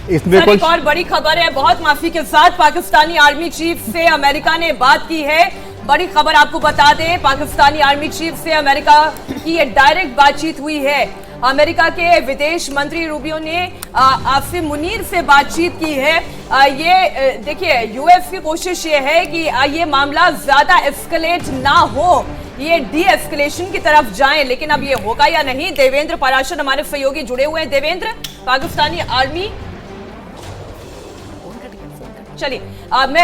इसमें एक और बड़ी खबर है, बहुत माफी के साथ पाकिस्तानी आर्मी चीफ से अमेरिका ने बात की है। बड़ी खबर आपको बता दें, पाकिस्तानी आर्मी चीफ से अमेरिका की ये डायरेक्ट बातचीत हुई है। अमेरिका के विदेश मंत्री रूबियो ने आसिम मुनीर से बातचीत की है। ये देखिए, यूएस की कोशिश ये है कि ये मामला ज्यादा एस्केलेट ना हो, ये डी एस्केलेशन की तरफ जाएं, लेकिन अब ये होगा या नहीं। देवेंद्र पाराशर हमारे सहयोगी जुड़े हुए हैं। देवेंद्र, पाकिस्तानी आर्मी, चलिए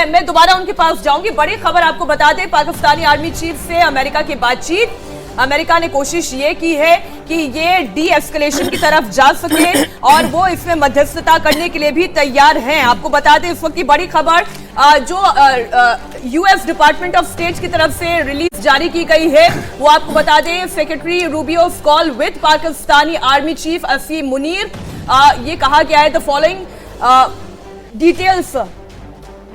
मैं दोबारा उनके पास जाऊंगी। बड़ी खबर आपको बता दें, पाकिस्तानी आर्मी चीफ से अमेरिका की बातचीत। अमेरिका ने कोशिश ये की है कि ये डी एस्केलेशन की तरफ जा सके और वो इसमें मध्यस्थता करने के लिए भी तैयार हैं। आपको बता दें इस वक्त की बड़ी खबर जो यूएस डिपार्टमेंट ऑफ स्टेट की तरफ से रिलीज जारी की गई है, वो आपको बता दें, secretary Rubio's call with Pakistani army chief Asim Munir. ये कहा गया है द फॉलोइंग डिटेल्स।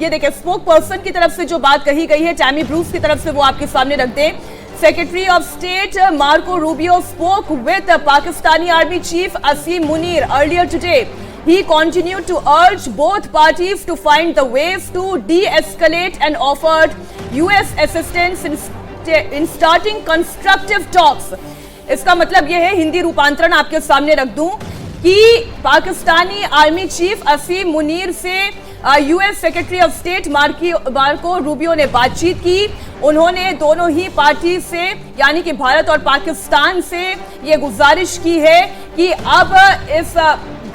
ये देखिए, स्पोक पर्सन की तरफ से जो बात कही गई है, टैमी ब्रूस की तरफ से, वो आपके सामने रख दें। Secretary of State Marco Rubio spoke with Pakistani Army Chief Asim Munir earlier today. He continued to urge both parties to find the ways to de-escalate and offered US assistance in starting constructive talks. इसका मतलब यह है, हिंदी रूपांतरण आपके सामने रख दूं, कि पाकिस्तानी आर्मी चीफ असीम मुनीर से US secretary of state Marco Rubio ने बातचीत की। उन्होंने दोनों ही पार्टी से, यानी कि भारत और पाकिस्तान से, ये गुजारिश की है कि अब इस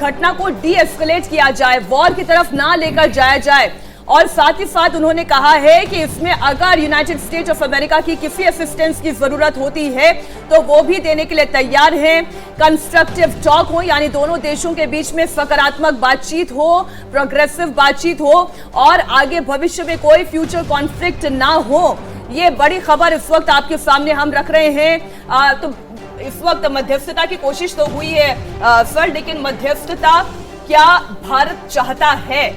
घटना को डी एस्केलेट किया जाए, वॉर की तरफ ना लेकर जाया जाए। और साथ ही साथ उन्होंने कहा है कि इसमें अगर यूनाइटेड स्टेट्स ऑफ अमेरिका की किसी असिस्टेंस की जरूरत होती है तो वो भी देने के लिए तैयार हैं। कंस्ट्रक्टिव टॉक हो, यानी दोनों देशों के बीच में सकारात्मक बातचीत हो, प्रोग्रेसिव बातचीत हो और आगे भविष्य में कोई फ्यूचर कॉन्फ्लिक्ट ना हो। ये बड़ी खबर इस वक्त आपके सामने हम रख रहे हैं। तो इस वक्त मध्यस्थता की कोशिश तो हुई है सर, लेकिन मध्यस्थता क्या भारत चाहता है,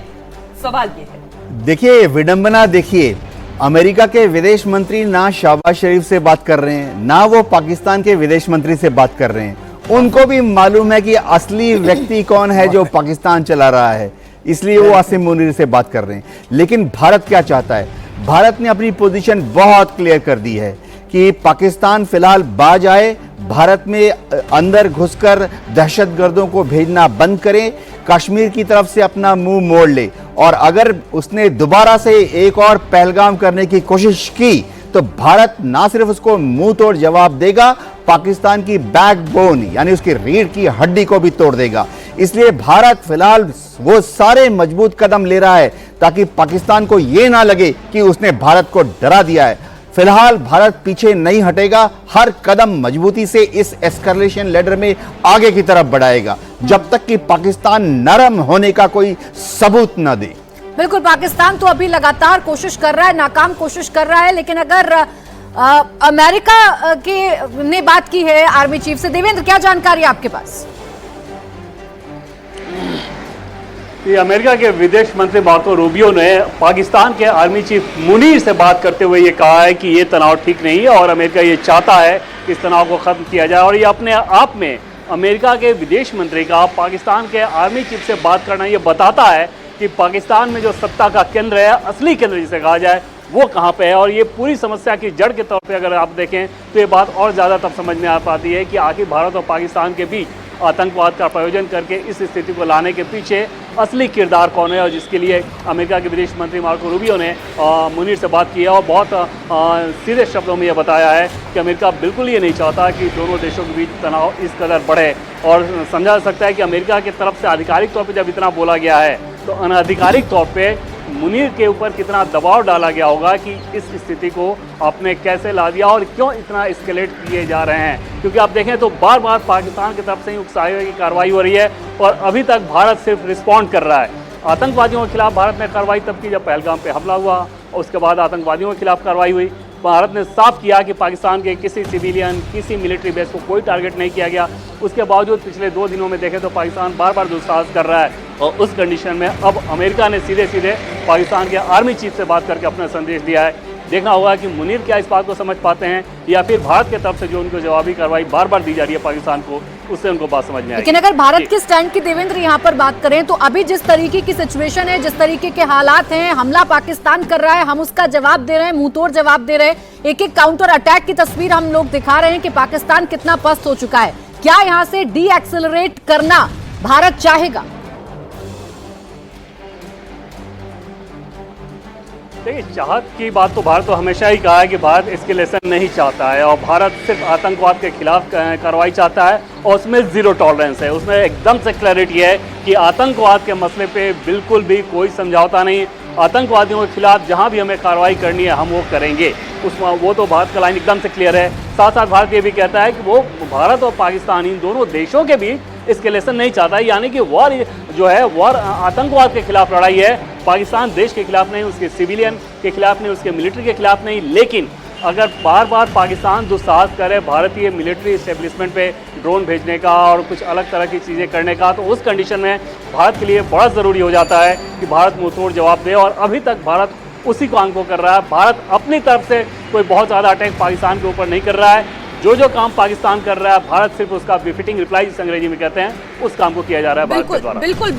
सवाल ये है। देखिए, विडंबना देखिए, अमेरिका के विदेश मंत्री ना शहबाज शरीफ से बात कर रहे हैं, ना वो पाकिस्तान के विदेश मंत्री से बात कर रहे हैं। उनको भी मालूम है कि असली व्यक्ति कौन है जो पाकिस्तान चला रहा है, इसलिए वो आसिम मुनीर से बात कर रहे हैं। लेकिन भारत क्या चाहता है? भारत ने अपनी पोजीशन बहुत क्लियर कर दी है कि पाकिस्तान फिलहाल बाज आए, भारत में अंदर घुसकर दहशतगर्दों को भेजना बंद करे, कश्मीर की तरफ से अपना मुंह मोड़ ले, और अगर उसने दोबारा से एक और पहलगाम करने की कोशिश की तो भारत ना सिर्फ उसको मुंह तोड़ जवाब देगा, पाकिस्तान की बैकबोन यानी उसकी रीढ़ की हड्डी को भी तोड़ देगा। इसलिए भारत फिलहाल वो सारे मजबूत कदम ले रहा है ताकि पाकिस्तान को यह ना लगे कि उसने भारत को डरा दिया है। फिलहाल भारत पीछे नहीं हटेगा, हर कदम मजबूती से इस एस्केलेशन लेडर में आगे की तरफ बढ़ाएगा जब तक कि पाकिस्तान नरम होने का कोई सबूत न दे। बिल्कुल, पाकिस्तान तो अभी लगातार कोशिश कर रहा है, नाकाम कोशिश कर रहा है, लेकिन अगर अमेरिका के ने बात की है आर्मी चीफ से, देवेंद्र क्या जानकारी है आपके पास? ये अमेरिका के विदेश मंत्री मार्को रूबियो ने पाकिस्तान के आर्मी चीफ मुनीर से बात करते हुए ये कहा है कि ये तनाव ठीक नहीं है और अमेरिका ये चाहता है कि इस तनाव को ख़त्म किया जाए। और ये अपने आप में अमेरिका के विदेश मंत्री का पाकिस्तान के आर्मी चीफ से बात करना ये बताता है कि पाकिस्तान में जो सत्ता का केंद्र है, असली केंद्र जिसे कहा जाए, वो कहाँ पे है। और ये पूरी समस्या की जड़ के तौर पे अगर आप देखें तो ये बात और ज़्यादा तब समझ में आ पाती है कि आखिर भारत और पाकिस्तान के बीच आतंकवाद का प्रयोजन करके इस स्थिति को लाने के पीछे असली किरदार कौन है, और जिसके लिए अमेरिका के विदेश मंत्री मार्को रूबियो ने मुनीर से बात की है और बहुत सीधे शब्दों में यह बताया है कि अमेरिका बिल्कुल ये नहीं चाहता कि दोनों देशों के बीच तनाव इस कदर बढ़े। और समझा जा सकता है कि अमेरिका की तरफ से आधिकारिक तौर पर जब इतना बोला गया है तो अनाधिकारिक तौर पर मुनीर के ऊपर कितना दबाव डाला गया होगा कि इस स्थिति को आपने कैसे ला दिया और क्यों इतना एस्केलेट किए जा रहे हैं। क्योंकि आप देखें तो बार बार पाकिस्तान की तरफ से ही उकसावे की कार्रवाई हो रही है और अभी तक भारत सिर्फ रिस्पॉन्ड कर रहा है। आतंकवादियों के खिलाफ भारत ने कार्रवाई तब की जब पहलगाम पे हमला हुआ और उसके बाद आतंकवादियों के खिलाफ कार्रवाई हुई। भारत ने साफ किया कि पाकिस्तान के किसी सिविलियन, किसी मिलिट्री बेस को कोई टारगेट नहीं किया गया। उसके बावजूद पिछले 2 दिनों में देखें तो पाकिस्तान बार बार दुस्साहस कर रहा है और उस कंडीशन में अब अमेरिका ने सीधे सीधे पाकिस्तान के आर्मी चीफ से बात करके अपना संदेश दिया है। देखना होगा कि मुनीर क्या इस बात को समझ पाते हैं या फिर भारत की तरफ से जो उनको जवाबी कार्रवाई बार बार दी जा रही है पाकिस्तान को, उससे उनको बात समझ में आएगी। लेकिन अगर भारत जी। के स्टैंड की देवेंद्र यहाँ पर बात करें तो अभी जिस तरीके की सिचुएशन है, जिस तरीके के हालात हैं, हमला पाकिस्तान कर रहा है, हम उसका जवाब दे रहे हैं, मुंहतोड़ जवाब दे रहे हैं, एक एक काउंटर अटैक की तस्वीर हम लोग दिखा रहे हैं कि पाकिस्तान कितना पस्त हो चुका है। क्या यहाँ से डी एक्सेलरेट करना भारत चाहेगा? देखिए, चाहत की बात तो भारत तो हमेशा ही कहा है कि भारत एस्केलेशन नहीं चाहता है और भारत सिर्फ आतंकवाद के खिलाफ कार्रवाई चाहता है और उसमें जीरो टॉलरेंस है। उसमें एकदम से क्लैरिटी है कि आतंकवाद के मसले पे बिल्कुल भी कोई समझौता नहीं। आतंकवादियों के खिलाफ जहां भी हमें कार्रवाई करनी है हम वो करेंगे, वो तो भारत का लाइन एकदम से क्लियर है। साथ साथ भारत ये भी कहता है कि वो भारत और पाकिस्तान इन दोनों देशों के बीच एस्केलेशन नहीं चाहता है, यानी कि वॉर जो है वॉर आतंकवाद के खिलाफ लड़ाई है। पाकिस्तान देश के खिलाफ नहीं, उसके सिविलियन के खिलाफ नहीं, उसके मिलिट्री के खिलाफ नहीं। लेकिन अगर बार बार पाकिस्तान दुस्साहस करे भारतीय मिलिट्री इस्टेब्लिशमेंट पे ड्रोन भेजने का और कुछ अलग तरह की चीज़ें करने का, तो उस कंडीशन में भारत के लिए बड़ा ज़रूरी हो जाता है कि भारत मुंहतोड़ जवाब दे। और अभी तक भारत उसी काम को कर रहा है। भारत अपनी तरफ से कोई बहुत ज़्यादा अटैक पाकिस्तान के ऊपर नहीं कर रहा है। जो काम पाकिस्तान कर रहा है, भारत सिर्फ उसका बिफिटिंग रिप्लाई जिसे अंग्रेजी में कहते हैं, उस काम को किया जा रहा है भारत के द्वारा। बिल्कुल।